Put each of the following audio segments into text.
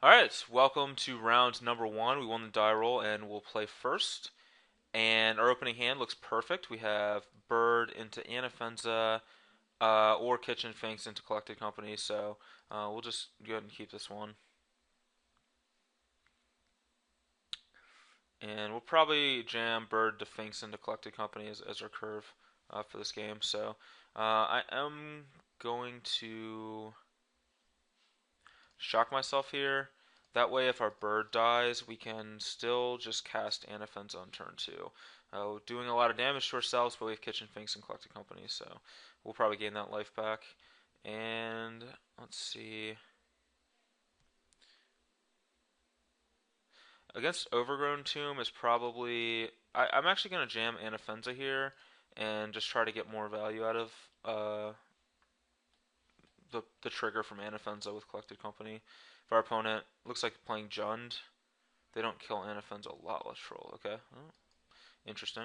Alright, welcome to round number one. We won the die roll and we'll play first. And our opening hand looks perfect. We have Bird into Anafenza, or Kitchen Finks into Collected Company, so we'll just go ahead and keep this one. And we'll probably jam Bird to Finks into Collected Company as our curve for this game. So I am going to shock myself here. That way, if our bird dies, we can still just cast Anafenza on turn two. Doing a lot of damage to ourselves, but we have Kitchen Finks and Collected Company, so we'll probably gain that life back. And let's see. Against Overgrown Tomb is probably. I'm actually going to jam Anafenza here and just try to get more value out of the trigger from Anafenza with Collected Company. If our opponent looks like playing Jund, they don't kill Anafenza a lot less troll. Okay, oh, interesting.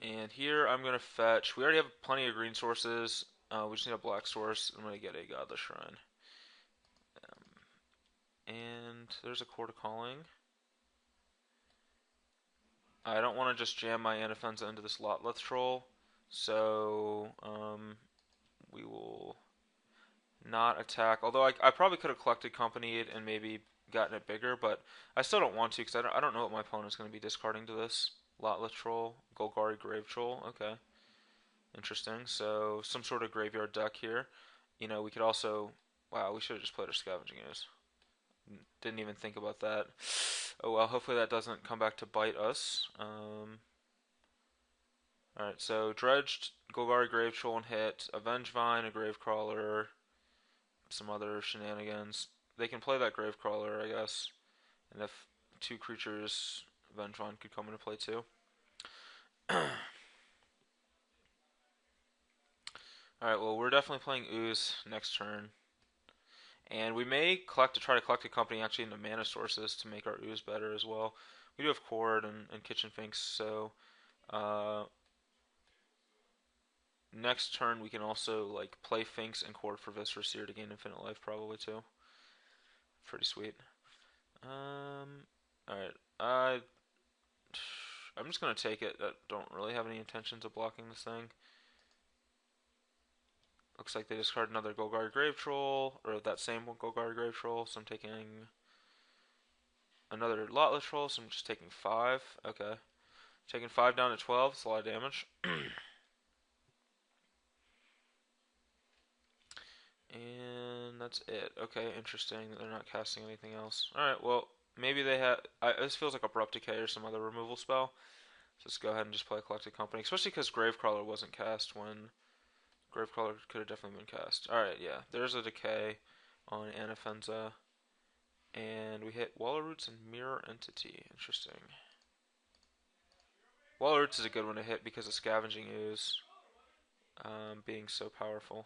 And here I'm going to fetch. We already have plenty of green sources. We just need a black source. I'm going to get a Godless Shrine. And there's a Court of Calling. I don't want to just jam my Anafenza into this Lotleth troll. So we will not attack. Although I probably could have Collected Company and maybe gotten it bigger, but I still don't want to because I don't know what my opponent's going to be discarding to this. Lotleth Troll, Golgari Grave Troll, okay. Interesting, so some sort of graveyard deck here. You know, we could also, wow, we should have just played our Scavenging Ooze. Didn't even think about that. Oh well, hopefully that doesn't come back to bite us. Alright, so Dredged, Golgari Grave Troll and hit, Avenge Vine, a Gravecrawler, some other shenanigans. They can play that Gravecrawler, I guess. And if two creatures, Vengevine could come into play too. Alright, well, we're definitely playing Ooze next turn. And we may try to collect a company actually into mana sources to make our Ooze better as well. We do have Cord and Kitchen Finks, so next turn we can also like play Finks and Cord for Viscera Seer to gain infinite life probably too. Pretty sweet. Alright. I'm just gonna take it. I don't really have any intentions of blocking this thing. Looks like they discard another Golgari Grave Troll, or that same Golgari Grave Troll, so I'm taking another Lotless Troll, so I'm just taking 5. Okay. Taking 5 down to 12, it's a lot of damage. And that's it. Okay, interesting that they're not casting anything else. Alright, well, maybe they have. This feels like Abrupt Decay or some other removal spell. So let's go ahead and just play Collected Company, especially because Gravecrawler wasn't cast when. Gravecrawler could have definitely been cast. Alright, yeah, there's a Decay on Anafenza. And we hit Waller Roots and Mirror Entity. Interesting. Waller Roots is a good one to hit because of Scavenging Ooze being so powerful.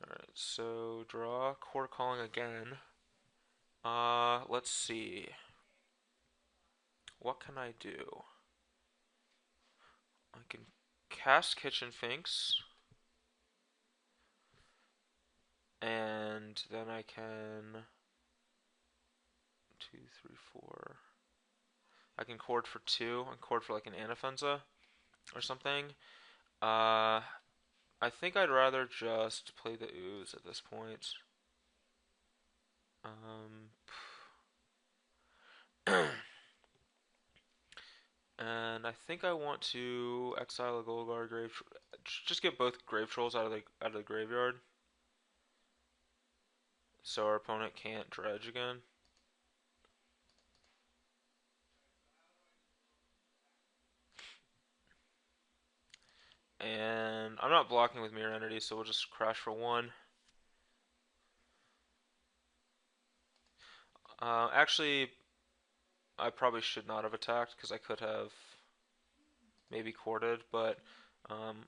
Alright, so draw Court Calling again. Let's see. What can I do? I can cast Kitchen Finks. And then I can 2, 3, 4. I can Cord for 2 and Cord for like an Anafenza or something. I think I'd rather just play the Ooze at this point. And I think I want to exile a Golgar Grave. Just get both Grave Trolls out of the graveyard, so our opponent can't dredge again. And I'm not blocking with Mirror Entity, so we'll just crash for 1. Actually, I probably should not have attacked because I could have maybe corded, but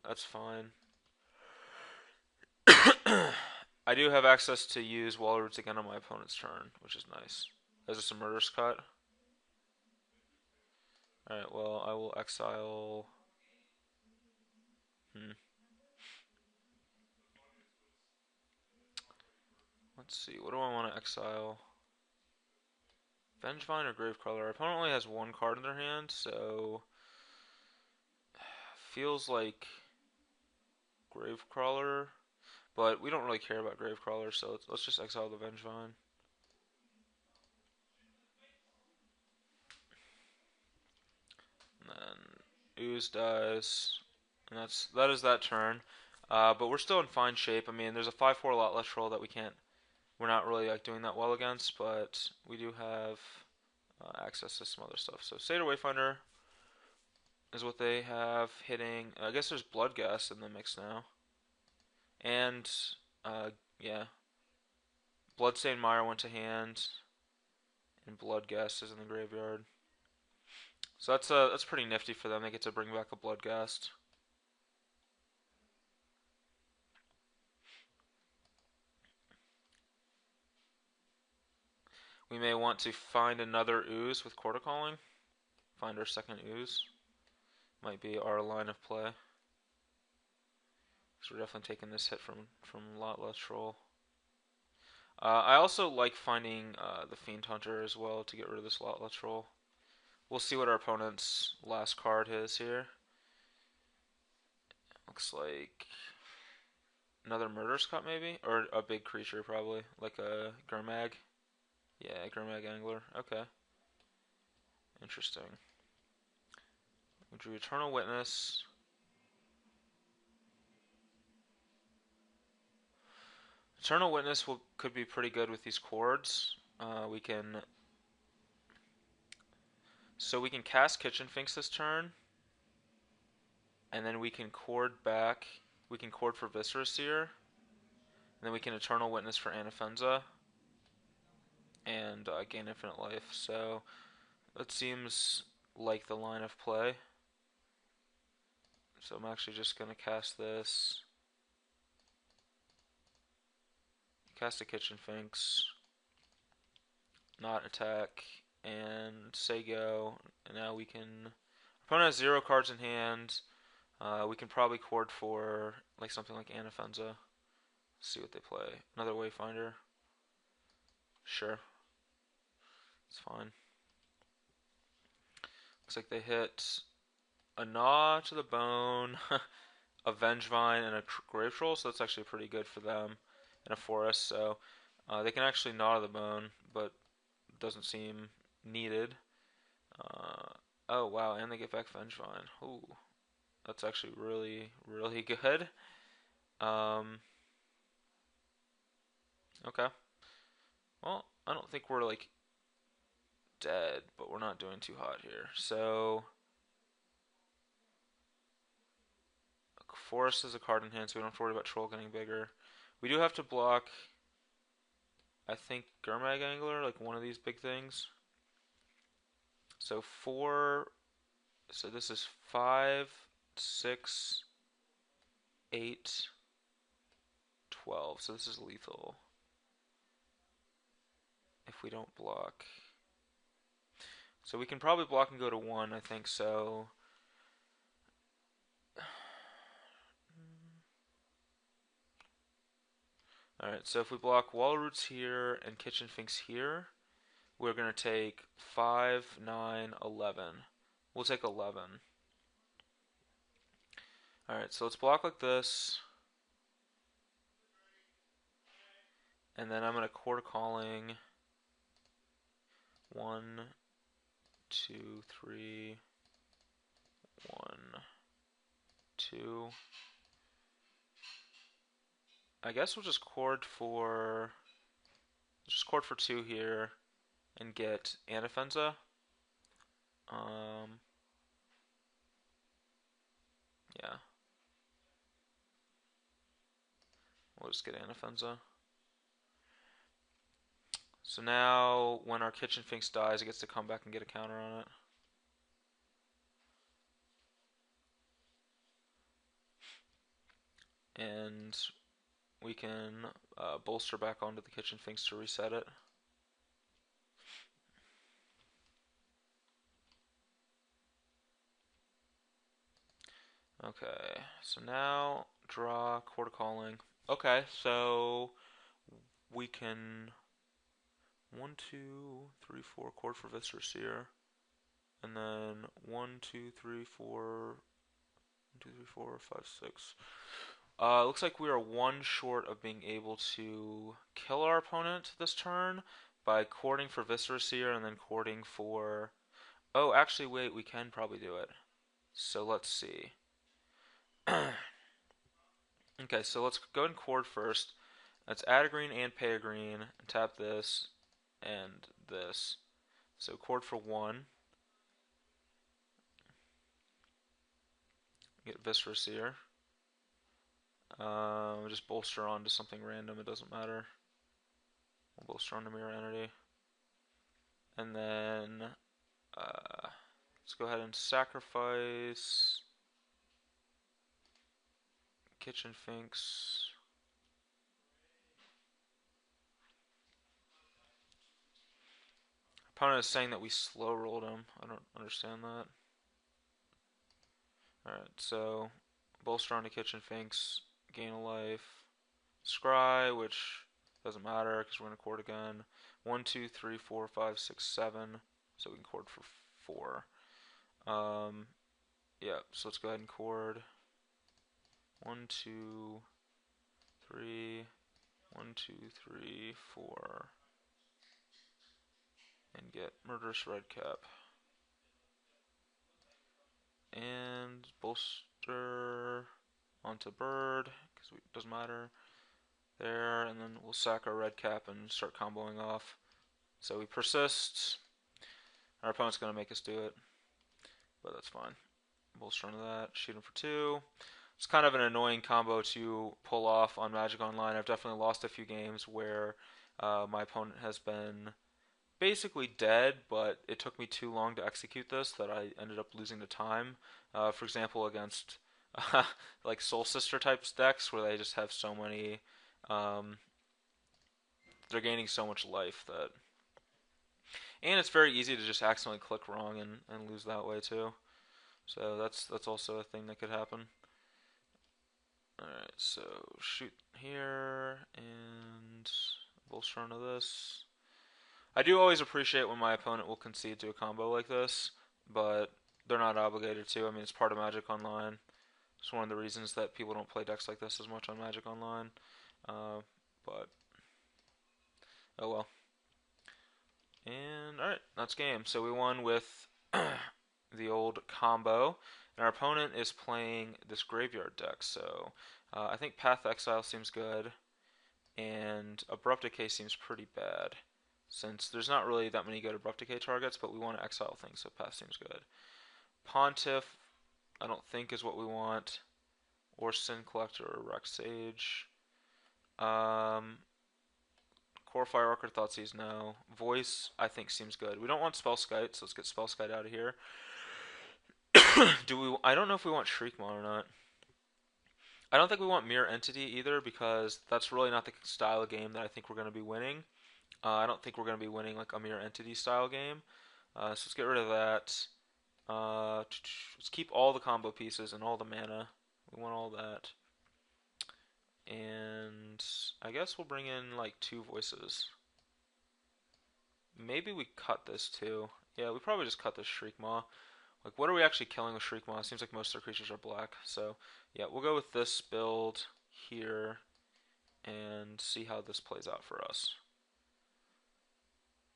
that's fine. I do have access to use Wall Roots again on my opponent's turn, which is nice. Is this a Murderous Cut? Alright, well, I will exile Hmm. Let's see. What do I want to exile? Vengevine or Gravecrawler? Our opponent only has one card in their hand, so feels like Gravecrawler, but we don't really care about Gravecrawler, so let's just exile the Vengevine. And then Ooze dies, and that is that turn. But we're still in fine shape. I mean, there's a 5/4 lot less troll that we're not really like doing that well against, but we do have access to some other stuff. So Seder Wayfinder is what they have hitting. I guess there's Bloodghast in the mix now, and yeah, Bloodstained Mire went to hand, and Bloodghast is in the graveyard. So that's pretty nifty for them. They get to bring back a Bloodghast. We may want to find another Ooze with Quarter Calling. Find our second Ooze. Might be our line of play. So we're definitely taking this hit from lot less troll. I also like finding the Fiend Hunter as well to get rid of this lot less troll. We'll see what our opponent's last card is here. Looks like another Murderous Cut maybe? Or a big creature probably, like a Gurmag. Yeah, Gurmag Angler. Okay. Interesting. We drew Eternal Witness. Eternal Witness could be pretty good with these chords. We can cast Kitchen Finks this turn, and then we can chord back. We can chord for Viscera Seer, and then we can Eternal Witness for Anafenza, and gain infinite life. So that seems like the line of play. So I'm actually just going to cast this. Cast a Kitchen Finks. Not attack. And say go. And now we can... Opponent has 0 cards in hand. We can probably chord for like something like Anafenza. Let's see what they play. Another Wayfinder. Sure. It's fine. Looks like they hit a Gnaw to the Bone, a Vengevine, and a Grave Troll, so that's actually pretty good for them. And a Forest, so they can actually Gnaw to the Bone, but it doesn't seem needed. Oh wow, and they get back Vengevine. Ooh, that's actually really, really good. Okay. Well, I don't think we're like dead, but we're not doing too hot here. So Forest is a card in hand, so we don't have to worry about Troll getting bigger. We do have to block, I think, Gurmag Angler, like one of these big things. So so this is 5, 6, 8, 12. So this is lethal if we don't block. So we can probably block and go to 1, I think so. Alright, so if we block Wall Roots here and Kitchen Finks here, we're going to take 5, 9, 11. We'll take 11. Alright, so let's block like this. And then I'm going to Quarter Calling 1, 2, 3, 1, 2. I guess we'll just chord for 2 here and get Anafenza. Yeah. We'll just get Anafenza. So now when our Kitchen Finks dies, it gets to come back and get a counter on it. And we can bolster back onto the Kitchen Finks to reset it. Okay, so now draw quarter calling. Okay, so we can 1, 2, 3, 4 chord for Viscera Seer, and then 1, 2, 3, 4, 1, 2, 3, 4, 5, 6. Looks like we are one short of being able to kill our opponent this turn by courting for Viscera Seer and then courting for. Oh, actually, wait, we can probably do it. So let's see. Okay, so let's go ahead and chord first. Let's add a green and pay a green, and tap this and this. So chord for 1, get Viscera Seer. Just bolster onto something random, it doesn't matter. We'll bolster onto Mirror Entity. And then let's go ahead and sacrifice Kitchen Finks. Opponent is saying that we slow rolled him. I don't understand that. Alright, so bolster onto Kitchen Finks, gain a life. Scry, which doesn't matter because we're going to chord again. 1, 2, 3, 4, 5, 6, 7. So we can chord for 4. Yeah, so let's go ahead and chord. 1, 2, 3. 1, 2, 3, 4. And get Murderous Redcap. And bolster onto Bird, because it doesn't matter. There, and then we'll sack our Redcap and start comboing off. So we persist. Our opponent's going to make us do it, but that's fine. Bolster onto that, shoot him for 2. It's kind of an annoying combo to pull off on Magic Online. I've definitely lost a few games where my opponent has been basically dead, but it took me too long to execute this that I ended up losing the time. For example, against like Soul Sister type decks where they just have so many, they're gaining so much life that, and it's very easy to just accidentally click wrong and lose that way too. So that's also a thing that could happen. Alright, so shoot here and bolster onto this. I do always appreciate when my opponent will concede to a combo like this, but they're not obligated to. I mean, it's part of Magic Online. It's one of the reasons that people don't play decks like this as much on Magic Online. But, oh well. And, alright, that's game. So we won with the old combo. And our opponent is playing this graveyard deck, so I think Path Exile seems good, and Abrupt Decay seems pretty bad, since there's not really that many good Abrupt Decay targets, but we want to exile things, so Path seems good. Pontiff, I don't think is what we want, or Sin Collector or Rex Sage. Core Fire Orchid, Thoughtseize, no. Voice, I think seems good. We don't want Spellskite, so let's get Spellskite out of here. I don't know if we want Shriekmaw or not. I don't think we want Mirror Entity either, because that's really not the style of game that I think we're going to be winning. I don't think we're going to be winning like a Mirror Entity style game. So let's get rid of that. Let's keep all the combo pieces and all the mana. We want all that. And I guess we'll bring in like 2 voices. Maybe we cut this too. Yeah, we probably just cut this Shriekmaw. Like, what are we actually killing with Shriekmaw? It seems like most of their creatures are black. So, yeah, we'll go with this build here and see how this plays out for us.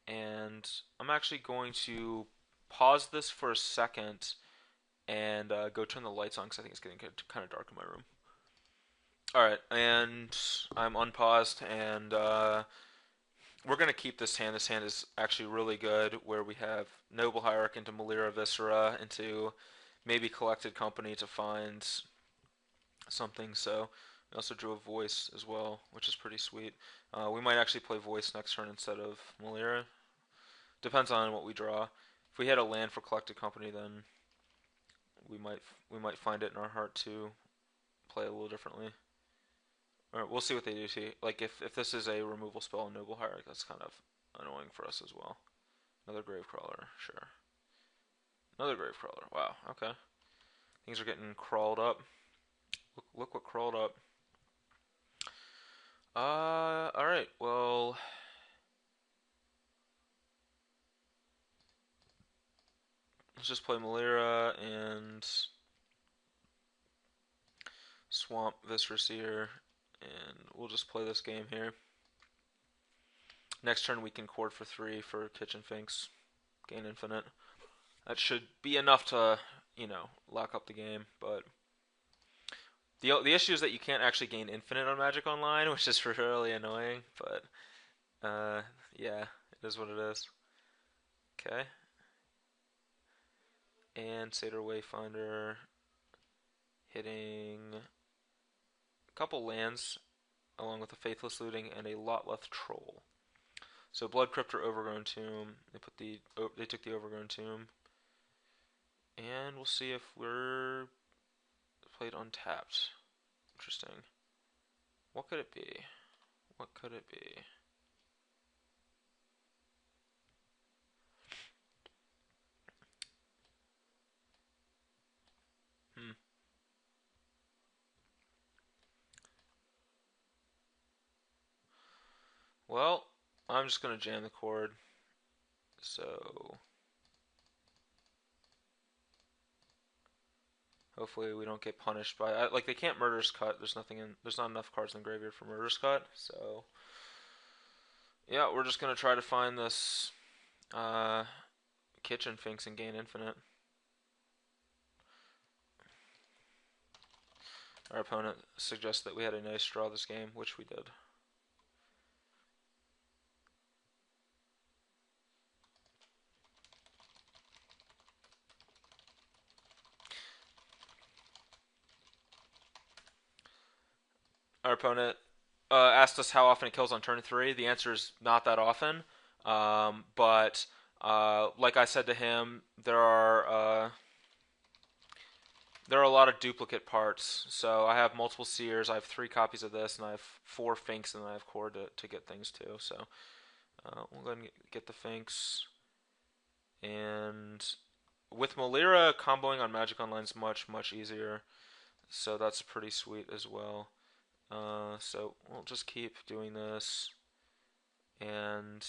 And I'm actually going to pause this for a second and go turn the lights on because I think it's getting kind of dark in my room. Alright, and I'm unpaused, and we're going to keep this hand. This hand is actually really good, where we have Noble Hierarch into Malira Viscera, into maybe Collected Company to find something, so we also drew a Voice as well, which is pretty sweet. We might actually play Voice next turn instead of Malira. Depends on what we draw. If we had a land for Collected Company, then we might find it in our heart to play a little differently. Or we'll see what they do. See, like if this is a removal spell in Noble Hierarch, that's kind of annoying for us as well. Another Gravecrawler, sure. Another Gravecrawler. Wow. Okay. Things are getting crawled up. Look what crawled up. Alright, well, let's just play Malira and swamp Viscerus here, and we'll just play this game here. Next turn we can cord for 3 for Kitchen Finks, gain infinite. That should be enough to, lock up the game, but the issue is that you can't actually gain infinite on Magic Online, which is really annoying, but yeah, it is what it is. Okay. And Satyr Wayfinder hitting a couple lands along with a Faithless Looting and a Lotleth Troll. So Blood Crypt or Overgrown Tomb. They took the Overgrown Tomb. And we'll see if we're played untapped. Interesting. What could it be? What could it be? Well, I'm just gonna jam the cord. So hopefully we don't get punished by like they can't Murderous Cut. There's not enough cards in the graveyard for Murderous Cut. So yeah, we're just gonna try to find this Kitchen Finks and gain infinite. Our opponent suggests that we had a nice draw this game, which we did. Our opponent asked us how often it kills on turn 3. The answer is not that often. But like I said to him, there are a lot of duplicate parts. So I have multiple Seers, I have 3 copies of this, and I have 4 Finks, and then I have Core to get things too. So we'll go ahead and get the Finks. And with Malira, comboing on Magic Online is much, much easier. So that's pretty sweet as well. So we'll just keep doing this. And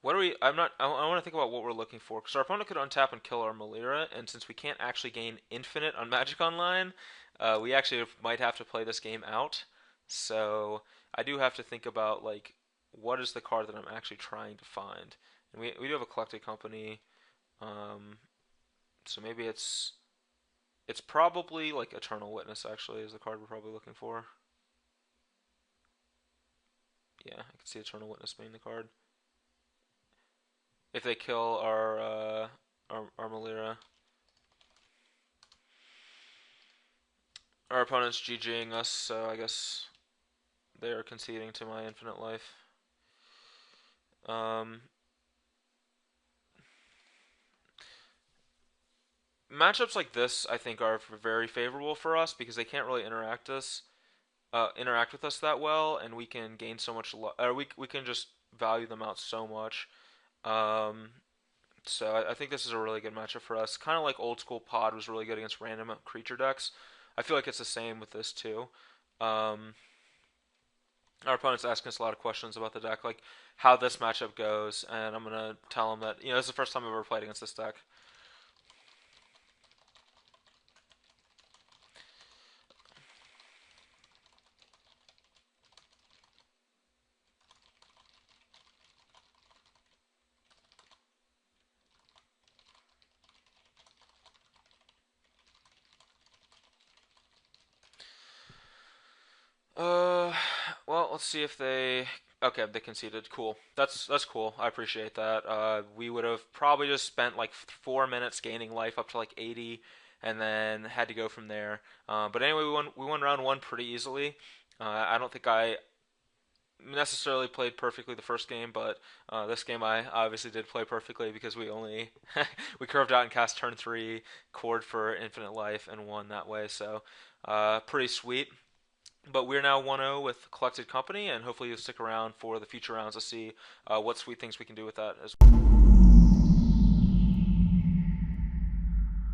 what are we? I want to think about what we're looking for, because our opponent could untap and kill our Malira, and since we can't actually gain infinite on Magic Online, we actually might have to play this game out. So I do have to think about like what is the card that I'm actually trying to find. And we do have a Collected Company, so maybe it's probably like Eternal Witness actually is the card we're probably looking for. Yeah, I can see Eternal Witness being the card. If they kill our Malira. Our opponent's GGing us, so I guess they are conceding to my infinite life. Matchups like this, I think, are very favorable for us because they can't really interact with us that well, and we can gain so much. We can just value them out so much. So I think this is a really good matchup for us. Kind of like old school Pod was really good against random creature decks. I feel like it's the same with this too. Our opponent's asking us a lot of questions about the deck, like how this matchup goes, and I'm gonna tell him that this is the first time I've ever played against this deck. Uh, well, let's see if they. Okay, they conceded. Cool. That's cool. I appreciate that. We would have probably just spent like 4 minutes gaining life up to like 80, and then had to go from there. But anyway, we won round 1 pretty easily. I don't think I necessarily played perfectly the first game, but this game I obviously did play perfectly because we only we curved out and cast turn 3, cord for infinite life, and won that way. So pretty sweet. But we're now 1-0 with Collected Company, and hopefully you'll stick around for the future rounds to see what sweet things we can do with that as well.